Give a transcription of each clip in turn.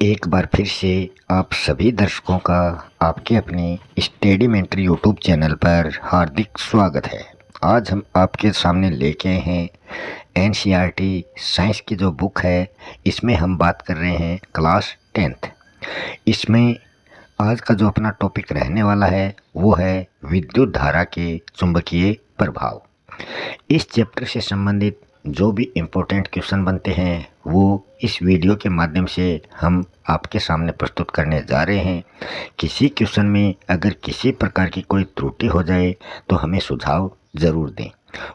एक बार फिर से आप सभी दर्शकों का आपके अपने स्टडी मेंटर यूट्यूब चैनल पर हार्दिक स्वागत है। आज हम आपके सामने लेके आए हैं एनसीईआरटी साइंस की जो बुक है, इसमें हम बात कर रहे हैं क्लास 10th। इसमें आज का जो अपना टॉपिक रहने वाला है वो है विद्युत धारा के चुंबकीय प्रभाव। इस चैप्टर से संबंधित जो भी इम्पोर्टेंट क्वेश्चन बनते हैं वो इस वीडियो के माध्यम से हम आपके सामने प्रस्तुत करने जा रहे हैं। किसी क्वेश्चन में अगर किसी प्रकार की कोई त्रुटि हो जाए तो हमें सुझाव ज़रूर दें,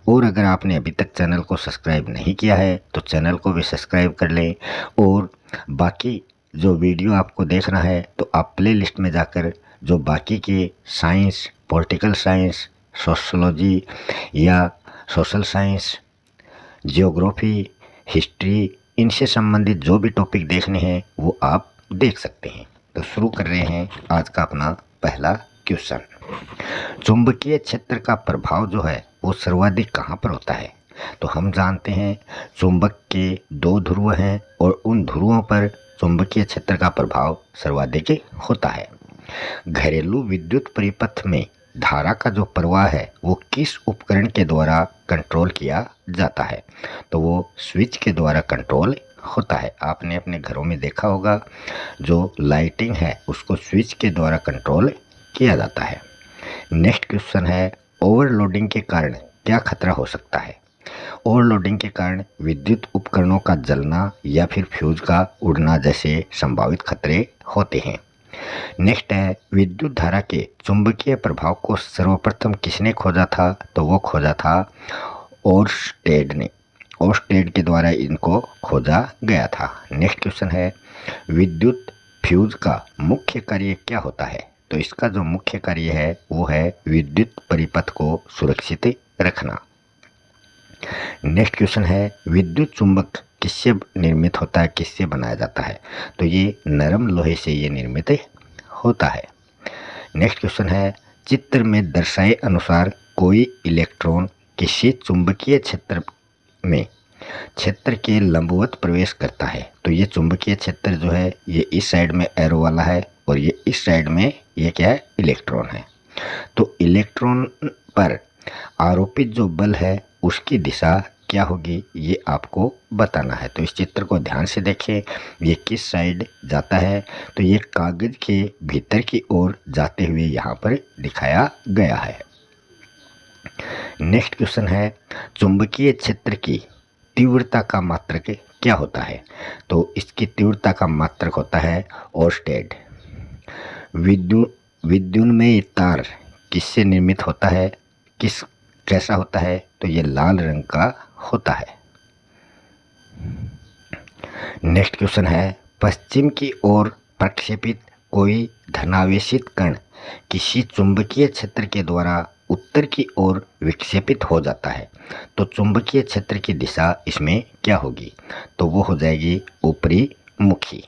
और अगर आपने अभी तक चैनल को सब्सक्राइब नहीं किया है तो चैनल को भी सब्सक्राइब कर लें। और बाकी जो वीडियो आपको देखना है तो आप प्ले लिस्ट में जाकर जो बाकी के साइंस, पॉलिटिकल साइंस, सोशोलॉजी या सोशल साइंस, जियोग्राफी, हिस्ट्री, इनसे संबंधित जो भी टॉपिक देखने हैं वो आप देख सकते हैं। तो शुरू कर रहे हैं आज का अपना पहला क्वेश्चन। चुंबकीय क्षेत्र का प्रभाव जो है वो सर्वाधिक कहाँ पर होता है? तो हम जानते हैं चुंबक के दो ध्रुव हैं और उन ध्रुवों पर चुंबकीय क्षेत्र का प्रभाव सर्वाधिक होता है। घरेलू विद्युत परिपथ में धारा का जो प्रवाह है वो किस उपकरण के द्वारा कंट्रोल किया जाता है? तो वो स्विच के द्वारा कंट्रोल होता है। आपने अपने घरों में देखा होगा जो लाइटिंग है उसको स्विच के द्वारा कंट्रोल किया जाता है। नेक्स्ट क्वेश्चन है, ओवरलोडिंग के कारण क्या खतरा हो सकता है? ओवरलोडिंग के कारण विद्युत उपकरणों का जलना या फिर फ्यूज का उड़ना जैसे संभावित खतरे होते हैं। नेक्स्ट है, विद्युत धारा के चुंबकीय प्रभाव को सर्वप्रथम किसने खोजा था? तो वो खोजा था ओरस्टेड ने। ओरस्टेड के द्वारा इनको खोजा गया था। नेक्स्ट क्वेश्चन है, विद्युत फ्यूज का मुख्य कार्य क्या होता है? तो इसका जो मुख्य कार्य है वो है विद्युत परिपथ को सुरक्षित रखना। नेक्स्ट क्वेश्चन है, विद्युत चुंबक किससे निर्मित होता है, किससे बनाया जाता है? तो ये नरम लोहे से ये निर्मित होता है। नेक्स्ट क्वेश्चन है, चित्र में दर्शाए अनुसार कोई इलेक्ट्रॉन किसी चुंबकीय क्षेत्र में क्षेत्र के लंबवत प्रवेश करता है। तो ये चुंबकीय क्षेत्र जो है ये इस साइड में एरो वाला है और ये इस साइड में ये क्या है, इलेक्ट्रॉन है। तो इलेक्ट्रॉन पर आरोपित जो बल है उसकी दिशा क्या होगी ये आपको बताना है। तो इस चित्र को ध्यान से देखें, ये किस साइड जाता है? तो ये कागज के भीतर की ओर जाते हुए यहाँ पर दिखाया गया है। नेक्स्ट क्वेश्चन है, चुंबकीय क्षेत्र की तीव्रता का मात्रक क्या होता है? तो इसकी तीव्रता का मात्रक होता है ओरस्टेड। विद्युन्मय तार किससे निर्मित होता है, कैसा होता है? तो ये लाल रंग का होता है। नेक्स्ट क्वेश्चन है, पश्चिम की ओर प्रक्षेपित कोई धनावेशित कण किसी चुंबकीय क्षेत्र के द्वारा उत्तर की ओर विक्षेपित हो जाता है। तो चुंबकीय क्षेत्र की दिशा इसमें क्या होगी? तो वो हो जाएगी ऊपरी मुखी।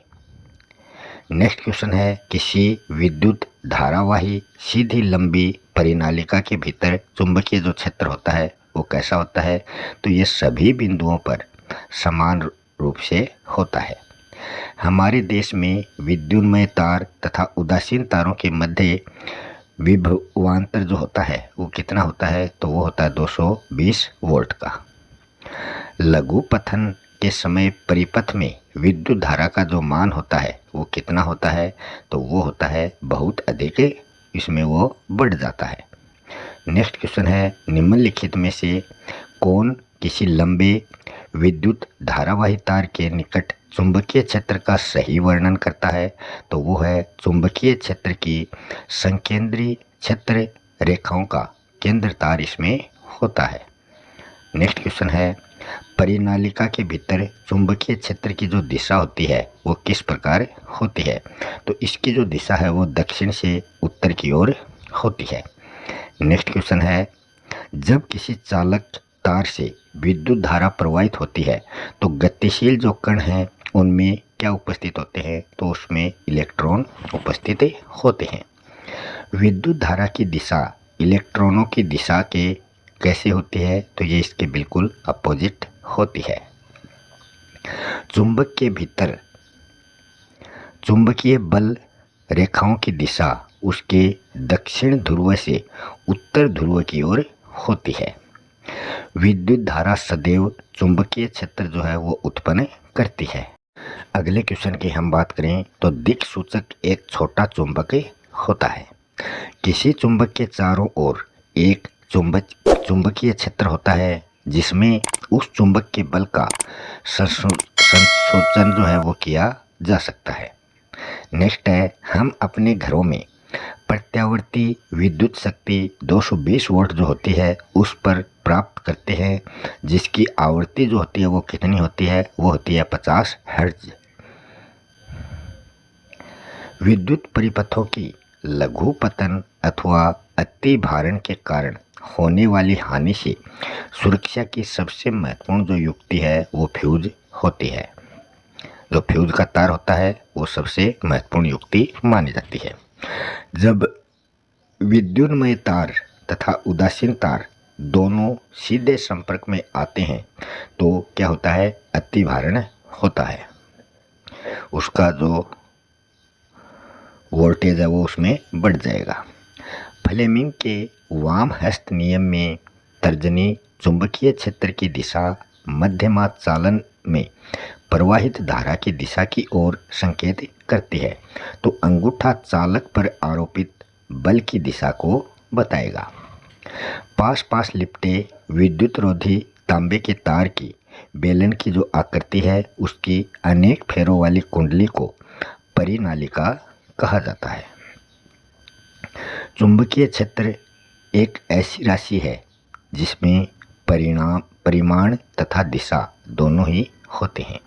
नेक्स्ट क्वेश्चन है, किसी विद्युत धारावाही सीधी लंबी परिनालिका के भीतर चुंबकीय जो क्षेत्र होता है वो कैसा होता है? तो ये सभी बिंदुओं पर समान रूप से होता है। हमारे देश में विद्युन्मय तार तथा उदासीन तारों के मध्य विभवांतर जो होता है वो कितना होता है? तो वो होता है 220 वोल्ट का। लघु पथन के समय परिपथ में विद्युत धारा का जो मान होता है वो कितना होता है? तो वो होता है बहुत अधिक, इसमें वो बढ़ जाता है। नेक्स्ट क्वेश्चन है, निम्नलिखित में से कौन किसी लंबे विद्युत धारावाही तार के निकट चुंबकीय क्षेत्र का सही वर्णन करता है? तो वो है चुंबकीय क्षेत्र की संकेंद्री क्षेत्र रेखाओं का केंद्र तार इसमें होता है। नेक्स्ट क्वेश्चन है, परिनालिका के भीतर चुंबकीय क्षेत्र की जो दिशा होती है वो किस प्रकार होती है? तो इसकी जो दिशा है वो दक्षिण से उत्तर की ओर होती है। नेक्स्ट क्वेश्चन है, जब किसी चालक तार से विद्युत धारा प्रवाहित होती है तो गतिशील जो कण हैं उनमें क्या उपस्थित होते हैं? तो उसमें इलेक्ट्रॉन उपस्थित होते हैं। विद्युत धारा की दिशा इलेक्ट्रॉनों की दिशा के कैसे होती है? तो ये इसके बिल्कुल अपोजिट होती है। चुंबक के भीतर चुंबकीय बल रेखाओं की दिशा उसके दक्षिण ध्रुव से उत्तर ध्रुव की ओर होती है। विद्युत धारा सदैव चुंबकीय क्षेत्र जो है वो उत्पन्न करती है। अगले क्वेश्चन की हम बात करें तो दिक् सूचक एक छोटा चुंबक होता है। किसी चुंबक के चारों ओर एक चुंबकीय क्षेत्र होता है जिसमें उस चुंबक के बल का संसूचन जो है वो किया जा सकता है। नेक्स्ट है, हम अपने घरों में प्रत्यावर्ती विद्युत शक्ति 220 वोल्ट जो होती है उस पर प्राप्त करते हैं, जिसकी आवृत्ति जो होती है वो कितनी होती है, वो होती है 50 हर्ट्ज। विद्युत परिपथों की लघु पतन अथवा अति भारण के कारण होने वाली हानि से सुरक्षा की सबसे महत्वपूर्ण जो युक्ति है वो फ्यूज होती है। जो फ्यूज का तार होता है वो सबसे महत्वपूर्ण युक्ति मानी जाती है। जब विद्युन्मय तार तथा उदासीन तार दोनों सीधे संपर्क में आते हैं तो क्या होता है, अति भारण होता है। उसका जो वोल्टेज है वो उसमें बढ़ जाएगा। फ्लेमिंग के वाम हस्त नियम में तर्जनी चुंबकीय क्षेत्र की दिशा मध्यमा चालन में प्रवाहित धारा की दिशा की ओर संकेत करती है, तो अंगूठा चालक पर आरोपित बल की दिशा को बताएगा। पास पास लिपटे विद्युत रोधी तांबे के तार की बेलन की जो आकृति है उसकी अनेक फेरों वाली कुंडली को परिनालिका कहा जाता है। चुंबकीय क्षेत्र एक ऐसी राशि है जिसमें परिमाण तथा दिशा दोनों ही होते हैं।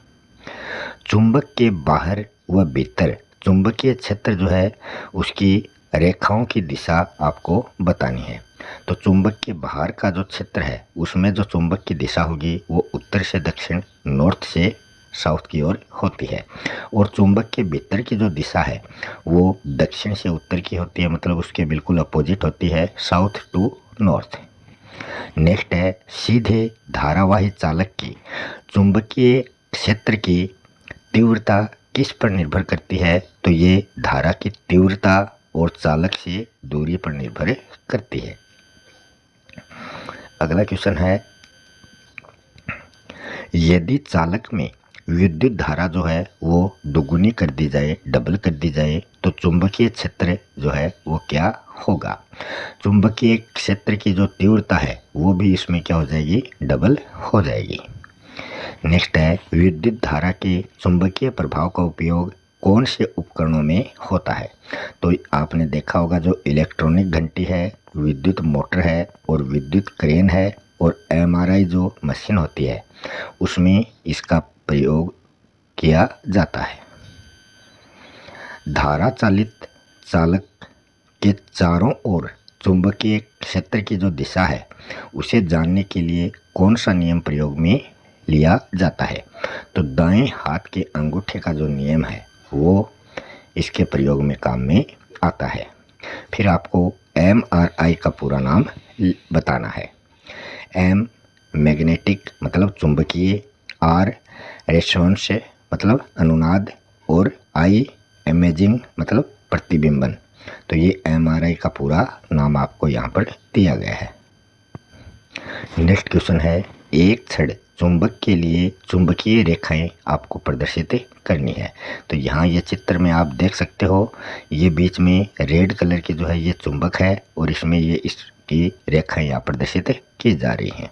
चुंबक के बाहर व भीतर चुंबकीय क्षेत्र जो है उसकी रेखाओं की दिशा आपको बतानी है। तो चुंबक के बाहर का जो क्षेत्र है उसमें जो चुंबक की दिशा होगी वो उत्तर से दक्षिण, नॉर्थ से साउथ की ओर होती है, और चुंबक के भीतर की जो दिशा है वो दक्षिण से उत्तर की होती है, मतलब उसके बिल्कुल अपोजिट होती है, साउथ टू नॉर्थ। नेक्स्ट है, सीधे धारावाही चालक की चुंबकीय क्षेत्र की तीव्रता किस पर निर्भर करती है, तो ये धारा की तीव्रता और चालक से दूरी पर निर्भर करती है। अगला क्वेश्चन है, यदि चालक में विद्युत धारा जो है वो दोगुनी कर दी जाए, डबल कर दी जाए, तो चुंबकीय क्षेत्र जो है वो क्या होगा। चुंबकीय क्षेत्र की जो तीव्रता है वो भी इसमें क्या हो जाएगी, डबल हो जाएगी। नेक्स्ट है, विद्युत धारा के चुंबकीय प्रभाव का उपयोग कौन से उपकरणों में होता है। तो आपने देखा होगा जो इलेक्ट्रॉनिक घंटी है, विद्युत मोटर है और विद्युत क्रेन है और एमआरआई जो मशीन होती है उसमें इसका प्रयोग किया जाता है। धारा चालित चालक के चारों ओर चुंबकीय क्षेत्र की जो दिशा है उसे जानने के लिए कौन सा नियम प्रयोग में लिया जाता है। तो दाएं हाथ के अंगूठे का जो नियम है वो इसके प्रयोग में काम में आता है। फिर आपको एमआरआई का पूरा नाम बताना है। एम मैग्नेटिक मतलब चुंबकीय, आर रेसोनेंस मतलब अनुनाद, और आई इमेजिंग मतलब प्रतिबिंबन। तो ये एमआरआई का पूरा नाम आपको यहाँ पर दिया गया है। नेक्स्ट क्वेश्चन है, एक छड़ चुंबक के लिए चुंबकीय रेखाएं आपको प्रदर्शित करनी है। तो यहाँ ये चित्र में आप देख सकते हो, ये बीच में रेड कलर की जो है ये चुंबक है और इसमें ये इसकी रेखाएं यहाँ प्रदर्शित की जा रही हैं।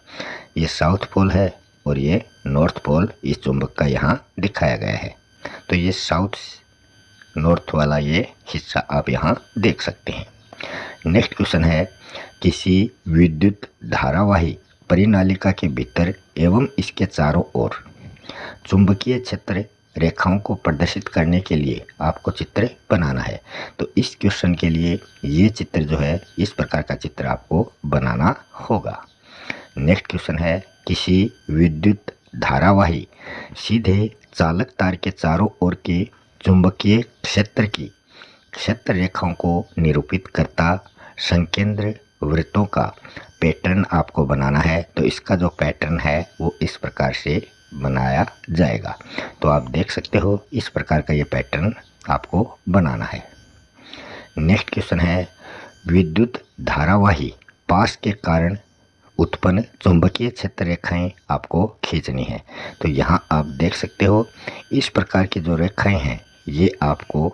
ये साउथ पोल है और ये नॉर्थ पोल इस चुंबक का यहाँ दिखाया गया है। तो ये साउथ नॉर्थ वाला ये हिस्सा आप यहाँ देख सकते हैं। नेक्स्ट क्वेश्चन है, किसी विद्युत धारावाही परिनालिका के भीतर एवं इसके चारों ओर चुंबकीय क्षेत्र रेखाओं को प्रदर्शित करने के लिए आपको चित्र बनाना है। तो इस क्वेश्चन के लिए ये चित्र जो है इस प्रकार का चित्र आपको बनाना होगा। नेक्स्ट क्वेश्चन है, किसी विद्युत धारावाही सीधे चालक तार के चारों ओर के चुंबकीय क्षेत्र की क्षेत्र रेखाओं को निरूपित करता संकेंद्र वृत्तों का पैटर्न आपको बनाना है। तो इसका जो पैटर्न है वो इस प्रकार से बनाया जाएगा। तो आप देख सकते हो इस प्रकार का ये पैटर्न आपको बनाना है। नेक्स्ट क्वेश्चन है, विद्युत धारावाही पास के कारण उत्पन्न चुंबकीय क्षेत्र रेखाएं आपको खींचनी है। तो यहाँ आप देख सकते हो इस प्रकार की जो रेखाएं हैं ये आपको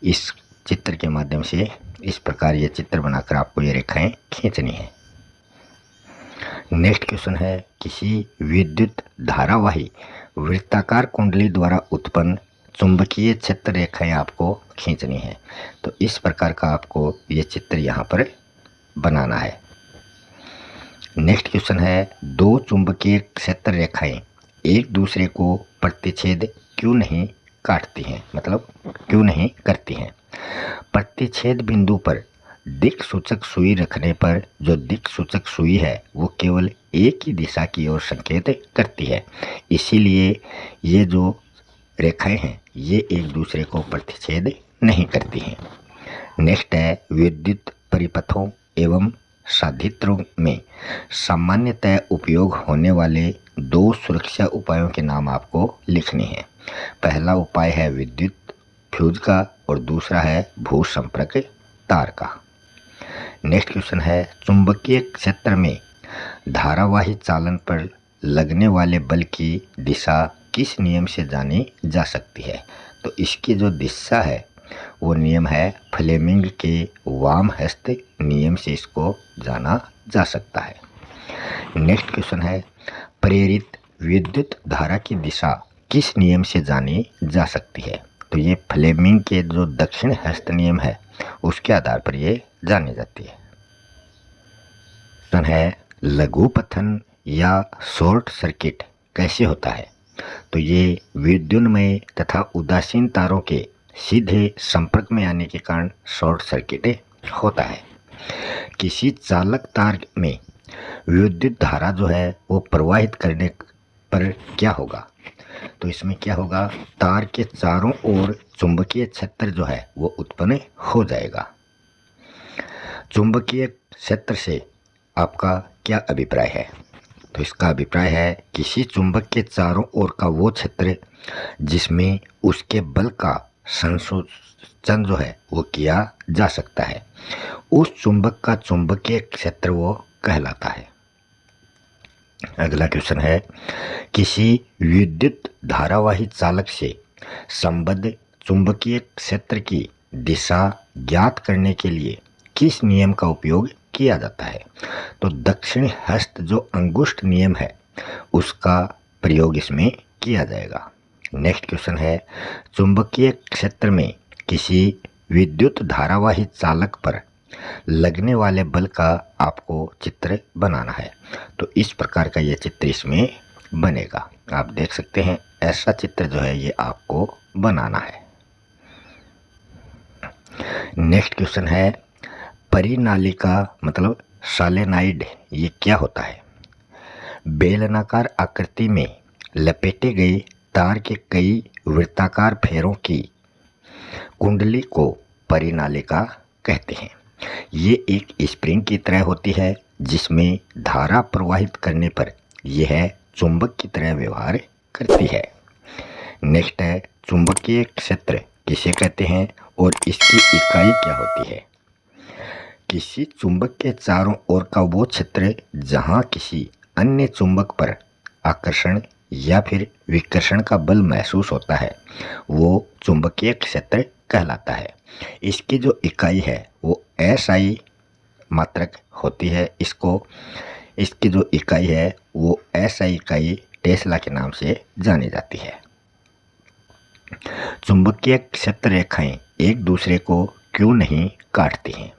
इस चित्र के माध्यम से इस प्रकार ये चित्र बनाकर आपको ये रेखाएं खींचनी है। नेक्स्ट क्वेश्चन है, किसी विद्युत धारावाही वृत्ताकार कुंडली द्वारा उत्पन्न चुंबकीय क्षेत्र रेखाएं आपको खींचनी है। तो इस प्रकार का आपको ये चित्र यहाँ पर बनाना है। नेक्स्ट क्वेश्चन है, दो चुंबकीय क्षेत्र रेखाएं एक दूसरे को प्रतिच्छेद क्यों नहीं काटती हैं, मतलब क्यों नहीं करती हैं। प्रतिच्छेद बिंदु पर दिक् सूचक सुई रखने पर जो दिक् सूचक सुई है वो केवल एक ही दिशा की ओर संकेत करती है, इसीलिए ये जो रेखाएं हैं ये एक दूसरे को प्रतिच्छेद नहीं करती हैं। नेक्स्ट है, विद्युत परिपथों एवं साधित्रों में सामान्यतः उपयोग होने वाले दो सुरक्षा उपायों के नाम आपको लिखने हैं। पहला उपाय है विद्युत फ्यूज का और दूसरा है भू संपर्क तार का। नेक्स्ट क्वेश्चन है, चुंबकीय क्षेत्र में धारावाही चालन पर लगने वाले बल की दिशा किस नियम से जानी जा सकती है। तो इसकी जो दिशा है वो नियम है फ्लेमिंग के वाम हस्त नियम से इसको जाना जा सकता है। नेक्स्ट क्वेश्चन है, प्रेरित विद्युत धारा की दिशा किस नियम से जानी जा सकती है। तो ये फ्लेमिंग के जो दक्षिण हस्त नियम है उसके आधार पर ये जानी जाती है। क्वेश्चन है, लघुपथन या शॉर्ट सर्किट कैसे होता है। तो ये विद्युन्मय तथा उदासीन तारों के सीधे संपर्क में आने के कारण शॉर्ट सर्किट होता है। किसी चालक तार में विद्युत धारा जो है वो प्रवाहित करने पर क्या होगा। तो इसमें क्या होगा, तार के चारों ओर चुंबकीय क्षेत्र जो है वो उत्पन्न हो जाएगा। चुंबकीय क्षेत्र से आपका क्या अभिप्राय है। तो इसका अभिप्राय है किसी चुंबक के चारों ओर का वो क्षेत्र जिसमें उसके बल का संसूचन जो है वो किया जा सकता है, उस चुंबक का चुंबकीय क्षेत्र वो कहलाता है। अगला क्वेश्चन है, किसी विद्युत धारावाही चालक से संबद्ध चुंबकीय क्षेत्र की दिशा ज्ञात करने के लिए किस नियम का उपयोग किया जाता है। तो दक्षिण हस्त जो अंगुष्ठ नियम है उसका प्रयोग इसमें किया जाएगा। नेक्स्ट क्वेश्चन है, चुंबकीय क्षेत्र में किसी विद्युत धारावाही चालक पर लगने वाले बल का आपको चित्र बनाना है। तो इस प्रकार का ये चित्र इसमें बनेगा। आप देख सकते हैं ऐसा चित्र जो है ये आपको बनाना है। नेक्स्ट क्वेश्चन है, परिनालिका मतलब सोलेनॉइड ये क्या होता है। बेलनाकार आकृति में लपेटे गए तार के कई वृत्ताकार फेरों की कुंडली को परिनालिका कहते हैं। ये एक स्प्रिंग की तरह होती है जिसमें धारा प्रवाहित करने पर यह चुंबक की तरह व्यवहार करती है। नेक्स्ट है, चुंबकीय क्षेत्र किसे कहते हैं और इसकी इकाई क्या होती है। किसी चुंबक के चारों ओर का वो क्षेत्र जहां किसी अन्य चुंबक पर आकर्षण या फिर विकर्षण का बल महसूस होता है वो चुंबकीय क्षेत्र कहलाता है। इसकी जो इकाई है वो SI मात्रक होती है। इसकी जो इकाई है वो SI इकाई टेस्ला के नाम से जानी जाती है। चुंबकीय क्षेत्र रेखाएं एक दूसरे को क्यों नहीं काटती हैं।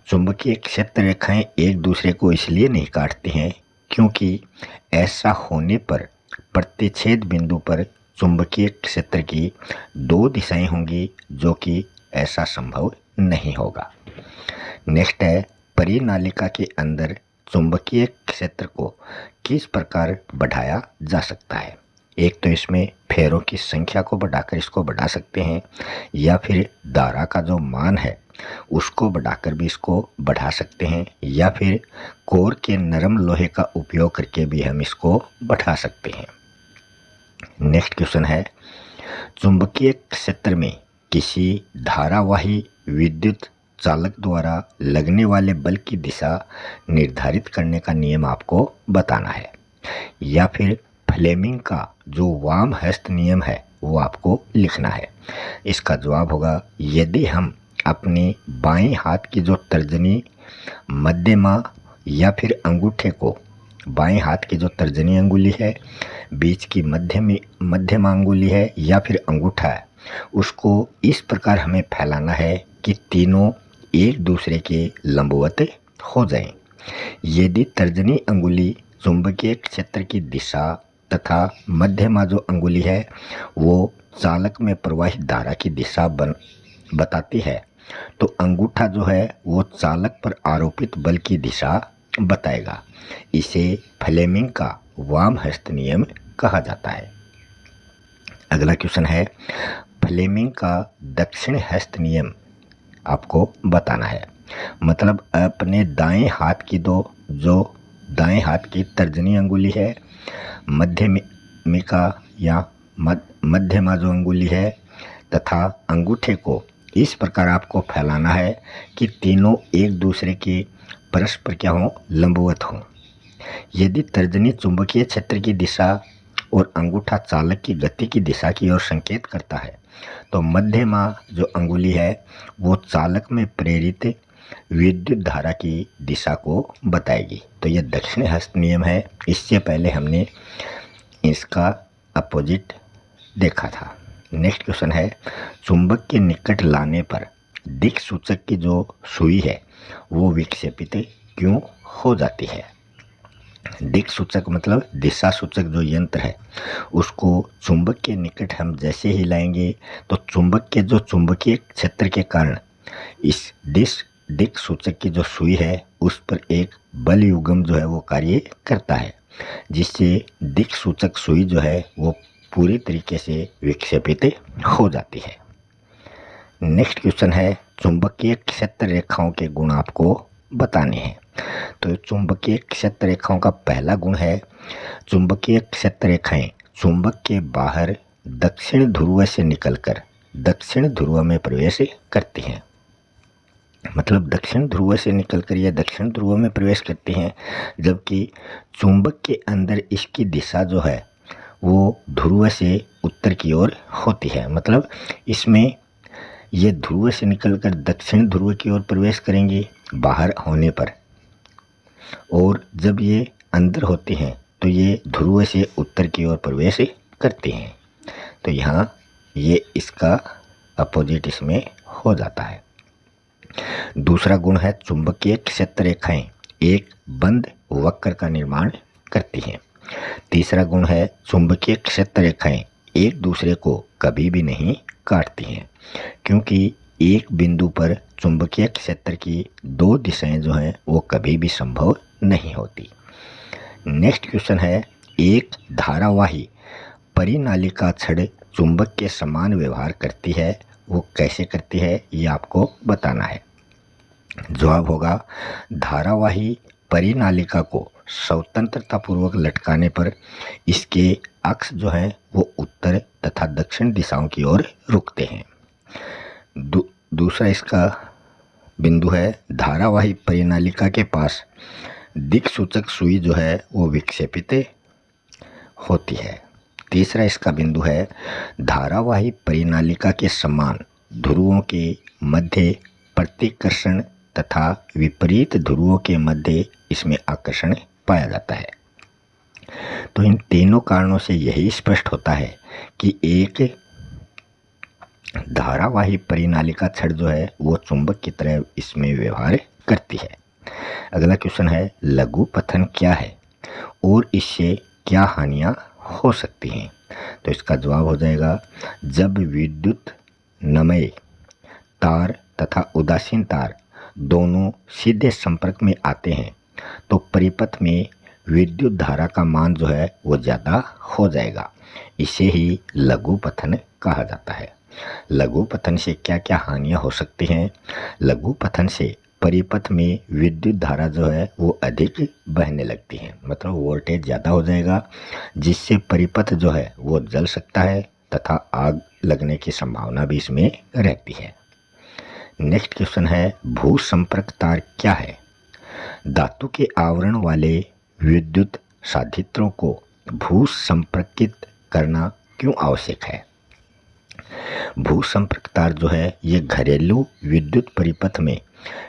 चुंबकीय क्षेत्र रेखाएं एक दूसरे को इसलिए नहीं काटती हैं क्योंकि ऐसा होने पर प्रतिच्छेद बिंदु पर चुंबकीय क्षेत्र की दो दिशाएं होंगी जो कि ऐसा संभव नहीं होगा। नेक्स्ट है, परिनालिका के अंदर चुंबकीय क्षेत्र को किस प्रकार बढ़ाया जा सकता है। एक तो इसमें फेरों की संख्या को बढ़ाकर इसको बढ़ा सकते हैं या फिर धारा का जो मान है उसको बढ़ाकर भी इसको बढ़ा सकते हैं या फिर कोर के नरम लोहे का उपयोग करके भी हम इसको बढ़ा सकते हैं। नेक्स्ट क्वेश्चन है, चुंबकीय क्षेत्र में किसी धारावाही विद्युत चालक द्वारा लगने वाले बल की दिशा निर्धारित करने का नियम आपको बताना है। या फिर फ्लेमिंग का जो वाम हस्त नियम है वो आपको लिखना है। इसका जवाब होगा, यदि हम अपने बाएं हाथ की जो तर्जनी मध्यमा या फिर अंगूठे को, बाएं हाथ की जो तर्जनी अंगुली है, बीच की मध्यमा अंगुली है या फिर अंगूठा है, उसको इस प्रकार हमें फैलाना है कि तीनों एक दूसरे के लंबवत हो जाएं। यदि तर्जनी अंगुली चुंबकीय क्षेत्र की दिशा तथा मध्यमा जो अंगुली है वो चालक में प्रवाहित धारा की दिशा बताती है, तो अंगूठा जो है वो चालक पर आरोपित बल की दिशा बताएगा। इसे फ्लेमिंग का वाम हस्त नियम कहा जाता है। अगला क्वेश्चन है, फ्लेमिंग का दक्षिण हस्त नियम आपको बताना है। मतलब अपने दाएं हाथ की जो दाएं हाथ की तर्जनी अंगुली है, मध्यमिका या मध्यमा जो अंगुली है तथा अंगूठे को इस प्रकार आपको फैलाना है कि तीनों एक दूसरे के परस्पर क्या हों, लंबवत हों। यदि तर्जनी चुंबकीय क्षेत्र की दिशा और अंगूठा चालक की गति की दिशा की ओर संकेत करता है, तो मध्यमा जो अंगुली है वो चालक में प्रेरित विद्युत धारा की दिशा को बताएगी। तो यह दक्षिण हस्त नियम है। इससे पहले हमने इसका अपोजिट देखा था। नेक्स्ट क्वेश्चन है, चुंबक के निकट लाने पर दिक् सूचक की जो सुई है वो विक्षेपित क्यों हो जाती है? दिक् सूचक मतलब दिशा सूचक जो यंत्र है उसको चुंबक के निकट हम जैसे ही लाएंगे तो चुंबक के जो चुंबकीय क्षेत्र के कारण इस दिक् सूचक की जो सुई है उस पर एक बल युग्म जो है वो कार्य करता है, जिससे दिक् सूचक सुई जो है वो पूरी तरीके से विक्षेपित हो जाती है। नेक्स्ट क्वेश्चन है, चुंबकीय क्षेत्र रेखाओं के गुण आपको बताने हैं। तो चुंबकीय क्षेत्र रेखाओं का पहला गुण है, चुंबकीय क्षेत्र रेखाएं चुंबक के बाहर दक्षिण ध्रुव से निकलकर दक्षिण ध्रुव में प्रवेश करती हैं। मतलब दक्षिण ध्रुव से निकलकर यह दक्षिण ध्रुव में प्रवेश करती हैं, जबकि चुंबक के अंदर इसकी दिशा जो है वो ध्रुव से उत्तर की ओर होती है। मतलब इसमें ये ध्रुव से निकलकर दक्षिण ध्रुव की ओर प्रवेश करेंगी बाहर होने पर, और जब ये अंदर होती हैं तो ये ध्रुव से उत्तर की ओर प्रवेश करती हैं। तो यहाँ ये इसका अपोजिट इसमें हो जाता है। दूसरा गुण है, चुंबकीय क्षेत्र रेखाएं एक बंद वक्र का निर्माण करती हैं। तीसरा गुण है, चुंबकीय क्षेत्र रेखाएं एक दूसरे को कभी भी नहीं काटती हैं, क्योंकि एक बिंदु पर चुंबकीय क्षेत्र की दो दिशाएं जो हैं वो कभी भी संभव नहीं होती। नेक्स्ट क्वेश्चन है, एक धारावाही परिनालिका छड़ चुंबक के समान व्यवहार करती है, वो कैसे करती है ये आपको बताना है। जवाब होगा, धारावाही परिनालिका को स्वतंत्रतापूर्वक लटकाने पर इसके अक्ष जो हैं वो उत्तर तथा दक्षिण दिशाओं की ओर रुकते हैं। दूसरा इसका बिंदु है, धारावाही परिनालिका के पास दिक् सूचक सुई जो है वो विक्षेपित होती है। तीसरा इसका बिंदु है, धारावाही परिनालिका के समान ध्रुवों के मध्य प्रतिकर्षण तथा विपरीत ध्रुवों के मध्य इसमें आकर्षण पाया जाता है। तो इन तीनों कारणों से यही स्पष्ट होता है कि एक धारावाही परिनालिका छड़ जो है वो चुंबक की तरह इसमें व्यवहार करती है। अगला क्वेश्चन है, लघु पथन क्या है और इससे क्या हानियां हो सकती हैं? तो इसका जवाब हो जाएगा, जब विद्युत नमय तार तथा उदासीन तार दोनों सीधे संपर्क में आते हैं तो परिपथ में विद्युत धारा का मान जो है वो ज़्यादा हो जाएगा। इसे ही लघु पथन कहा जाता है। लघु पथन से क्या क्या हानियां हो सकती हैं? लघु पथन से परिपथ में विद्युत धारा जो है वो अधिक बहने लगती है, मतलब वोल्टेज ज़्यादा हो जाएगा, जिससे परिपथ जो है वो जल सकता है तथा आग लगने की संभावना भी इसमें रहती है। नेक्स्ट क्वेश्चन है, भू संपर्क तार क्या है? धातु के आवरण वाले विद्युत साधित्रों को भू संपर्कित करना क्यों आवश्यक है? भू संपर्क तार जो है ये घरेलू विद्युत परिपथ में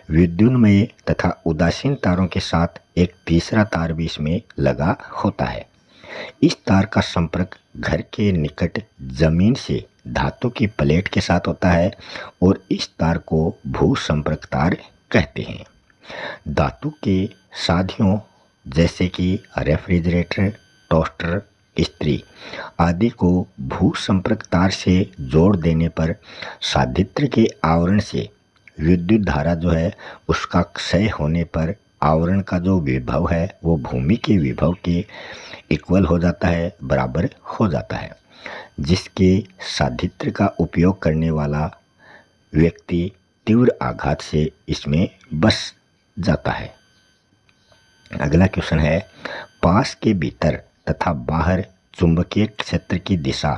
विद्युन्मय तथा उदासीन तारों के साथ एक तीसरा तार भी इसमें लगा होता है। इस तार का संपर्क घर के निकट जमीन से धातु की प्लेट के साथ होता है और इस तार को भू संपर्क तार कहते हैं। धातु के साधियों जैसे कि रेफ्रिजरेटर, टोस्टर, इस्त्री आदि को भू संपर्क तार से जोड़ देने पर साधित्र के आवरण से विद्युत धारा जो है उसका क्षय होने पर आवरण का जो विभव है वो भूमि के विभव के इक्वल हो जाता है, बराबर हो जाता है, जिसके साधित्र का उपयोग करने वाला व्यक्ति तीव्र आघात से इसमें बच जाता है। अगला क्वेश्चन है, पास के भीतर तथा बाहर चुंबकीय क्षेत्र की दिशा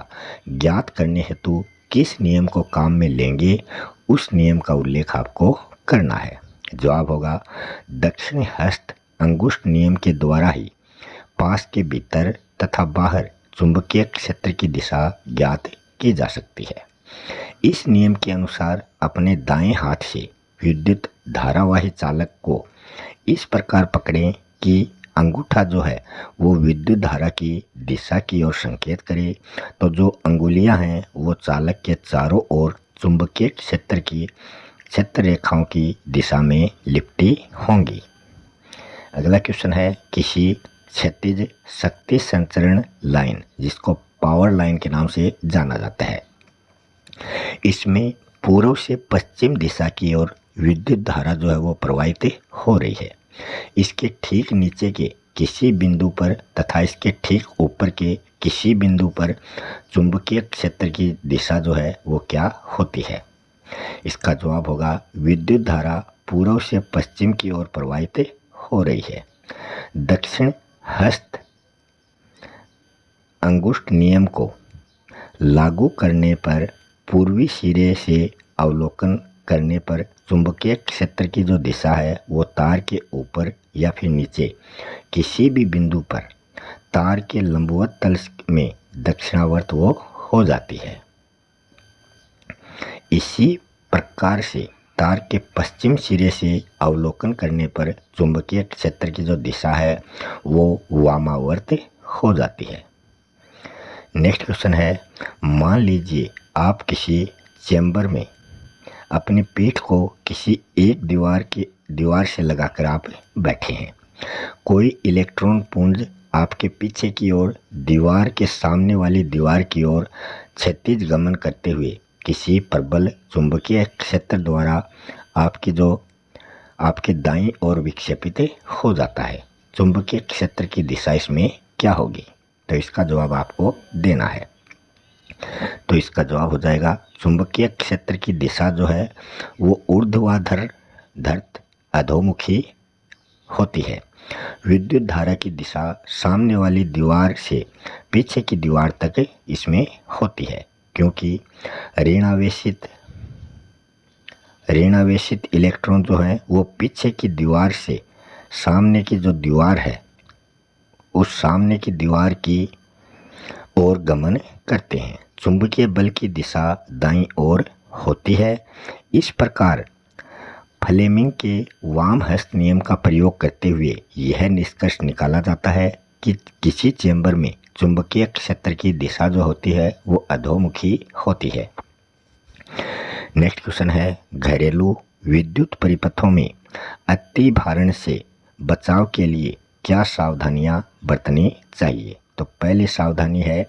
ज्ञात करने हेतु किस नियम को काम में लेंगे, उस नियम का उल्लेख आपको करना है। जवाब होगा दक्षिणी हस्त अंगुष्ठ नियम के द्वारा ही पास के भीतर तथा बाहर चुंबकीय क्षेत्र की दिशा ज्ञात की जा सकती है। इस नियम के अनुसार अपने दाएं हाथ से विद्युत धारावाही चालक को इस प्रकार पकड़ें कि अंगूठा जो है वो विद्युत धारा की दिशा की ओर संकेत करे, तो जो अंगुलियां हैं वो चालक के चारों ओर चुंबकीय क्षेत्र की क्षेत्र रेखाओं की दिशा में लिपटी होंगी। अगला क्वेश्चन है, किसी क्षैतिज शक्ति संचरण लाइन जिसको पावर लाइन के नाम से जाना जाता है, इसमें पूर्व से पश्चिम दिशा की ओर विद्युत धारा जो है वो प्रवाहित हो रही है। इसके ठीक नीचे के किसी बिंदु पर तथा इसके ठीक ऊपर के किसी बिंदु पर चुंबकीय क्षेत्र की दिशा जो है वो क्या होती है? इसका जवाब होगा विद्युत धारा पूर्व से पश्चिम की ओर प्रवाहित हो रही है। दक्षिण हस्त अंगुष्ठ नियम को लागू करने पर पूर्वी सिरे से अवलोकन करने पर चुंबकीय क्षेत्र की जो दिशा है वो तार के ऊपर या फिर नीचे किसी भी बिंदु पर तार के लंबवत तल में दक्षिणावर्त वो हो जाती है। इसी प्रकार से तार के पश्चिम सिरे से अवलोकन करने पर चुंबकीय क्षेत्र की जो दिशा है वो वामावर्त हो जाती है। नेक्स्ट क्वेश्चन है, मान लीजिए आप किसी चेंबर में अपनी पीठ को किसी एक दीवार से लगाकर आप बैठे हैं। कोई इलेक्ट्रॉन पुंज आपके पीछे की ओर दीवार के सामने वाली दीवार की ओर क्षैतिज गमन करते हुए किसी प्रबल चुंबकीय क्षेत्र द्वारा आपके दाईं ओर विक्षेपित हो जाता है। चुंबकीय क्षेत्र की दिशा इसमें क्या होगी? तो इसका जवाब आपको देना है। तो इसका जवाब हो जाएगा चुंबकीय क्षेत्र की दिशा जो है वो ऊर्ध्वाधर धर्त अधोमुखी होती है। विद्युत धारा की दिशा सामने वाली दीवार से पीछे की दीवार तक इसमें होती है, क्योंकि ऋणावेशित इलेक्ट्रॉन जो है वो पीछे की दीवार से सामने की जो दीवार है उस सामने की दीवार की ओर गमन करते हैं। चुंबकीय बल की दिशा दाईं ओर होती है। इस प्रकार फ्लेमिंग के वाम हस्त नियम का प्रयोग करते हुए यह निष्कर्ष निकाला जाता है कि किसी चेंबर में चुंबकीय क्षेत्र की दिशा जो होती है वो अधोमुखी होती है। नेक्स्ट क्वेश्चन है, घरेलू विद्युत परिपथों में अति भारण से बचाव के लिए क्या सावधानियां बरतनी चाहिए? तो पहली सावधानी है,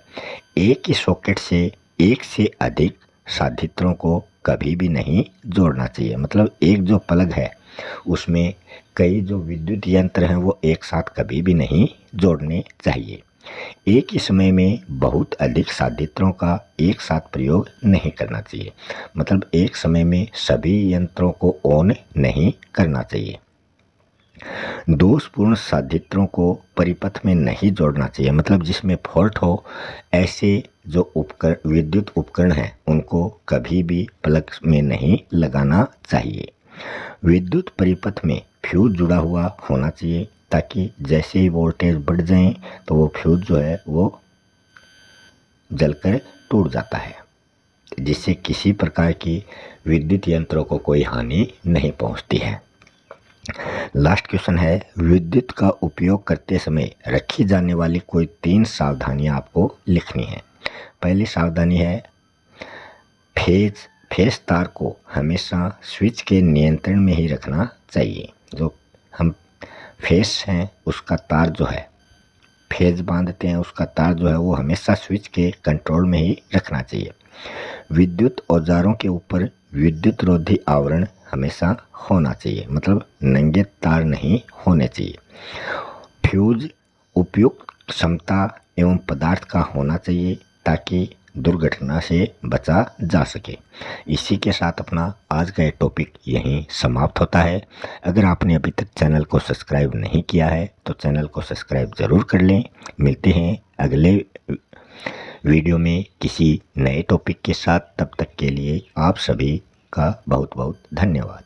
एक ही सॉकेट से एक से अधिक साधित्रों को कभी भी नहीं जोड़ना चाहिए। मतलब एक जो प्लग है उसमें कई जो विद्युत यंत्र हैं वो एक साथ कभी भी नहीं जोड़ने चाहिए। एक ही समय में बहुत अधिक साधित्रों का एक साथ प्रयोग नहीं करना चाहिए। मतलब एक समय में सभी यंत्रों को ऑन नहीं करना चाहिए। दोषपूर्ण साधित्रों को परिपथ में नहीं जोड़ना चाहिए, मतलब जिसमें फॉल्ट हो ऐसे जो उपकरण विद्युत उपकरण हैं उनको कभी भी प्लग में नहीं लगाना चाहिए। विद्युत परिपथ में फ्यूज जुड़ा हुआ होना चाहिए ताकि जैसे ही वोल्टेज बढ़ जाए तो वो फ्यूज जो है वो जलकर टूट जाता है, जिससे किसी प्रकार की विद्युत यंत्रों को कोई हानि नहीं पहुंचती है। लास्ट क्वेश्चन है, विद्युत का उपयोग करते समय रखी जाने वाली कोई 3 सावधानियां आपको लिखनी है। पहली सावधानी है, फेस तार को हमेशा स्विच के नियंत्रण में ही रखना चाहिए। जो हम फेस हैं उसका तार जो है, फेज बांधते हैं उसका तार जो है वो हमेशा स्विच के कंट्रोल में ही रखना चाहिए। विद्युत औजारों के ऊपर विद्युत रोधी आवरण हमेशा होना चाहिए, मतलब नंगे तार नहीं होने चाहिए। फ्यूज उपयुक्त क्षमता एवं पदार्थ का होना चाहिए ताकि दुर्घटना से बचा जा सके। इसी के साथ अपना आज का ये टॉपिक यहीं समाप्त होता है। अगर आपने अभी तक चैनल को सब्सक्राइब नहीं किया है तो चैनल को सब्सक्राइब ज़रूर कर लें। मिलते हैं अगले वीडियो में किसी नए टॉपिक के साथ। तब तक के लिए आप सभी का बहुत बहुत धन्यवाद।